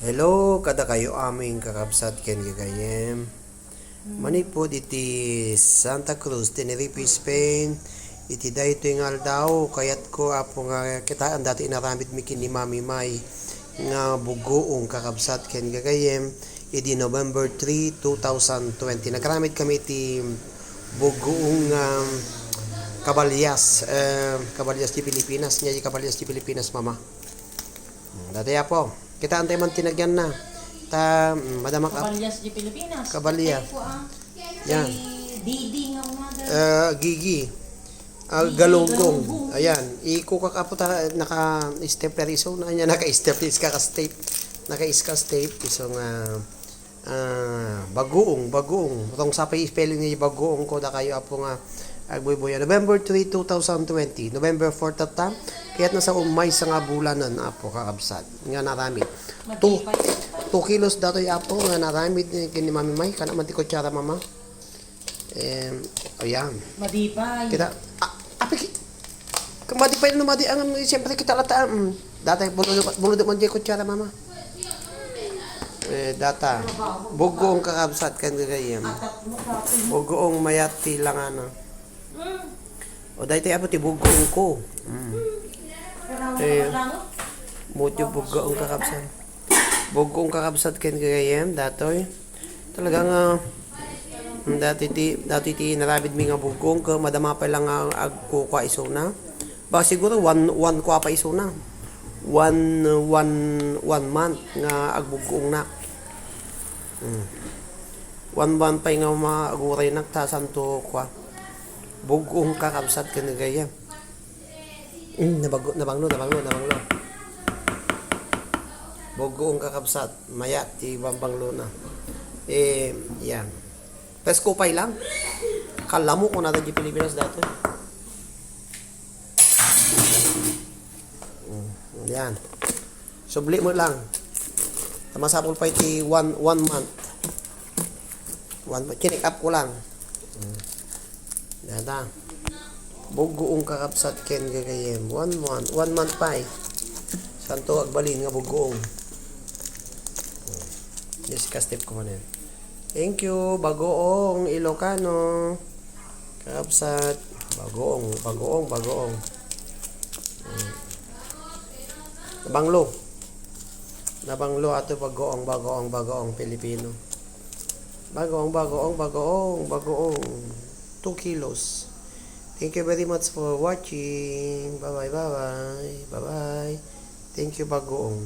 Hello, kada kayo aming kakabsat ken gagayem. Manipod iti Santa Cruz, Tenerife, Spain. Iti dayto yung aldaw, kayat ko apo nga kita ang dati inaramid mi kini Mami May nga bugoong kakabsat ken gagayem. Iti November 3, 2020. Nagramid kami iti bugoong kabalyas. Kabalyas di Pilipinas. Niya kabalyas di Pilipinas, mama. Dati apo. Kita antay man tinagyan na. Madamak Kabalyas di Pilipinas. Kabalyas. Yan. Didi nga umaga. Gigi. Galunggong. Ayan. Ikukak apo naka-stepler iso na niya. Naka-stepler iska tape. Naka-iska tape. Iso nga bagoong. Itong sapay spelling niya bagoong ko na kayo apo nga agboy-boy. November 3, 2020. November 4 tata. Kaya't nasa umay sa nga bulanan apo kakabsat. Nga naramid. 2 kilos datoy apo nga naramid kini Mami May. Kana man ti kutsara mama. Ayan. Madipay. Kita Madipay no madi ang siyempre kita lataan. Data bulod man di kutsara mama. Data. Bugoong kakabsat kan gayem. Bugoong mayati lang ano. O dahil tayo ti bugoong ko. Mucho bugoong kakabsat. Bugoong kakabsat ken gayem datoy. Talagang dati ti narabid mi nga bugoong ko madama pa lang agkuha iso na. Ba siguro one kuha pa iso na. One month nga agbugoong na. 1 month pa nga maaguray na tasanto kwa. Bugoong kakabsat ken gayem. Nabanglo. Bugoong kakabsat, mayat ti bambanglo na. Yan. Pesko pay lang. Kala mo kung natin di Pilipinas dati. Yan. Subli mo lang. Tamasapol pa iti 1 month. Chinik up ko lang. Dada. Bugoong kakabsat ken gagayem. 1 month pa eh. Santo agbalin nga bugoong. Yes, ka-step ko man yan. Thank you, bagoong Ilocano. Kakabsat. Bagoong. Nabanglo ato bagoong Pilipino. Bagoong. 2 kilos. Thank you very much for watching. Bye-bye. Thank you, bagoong.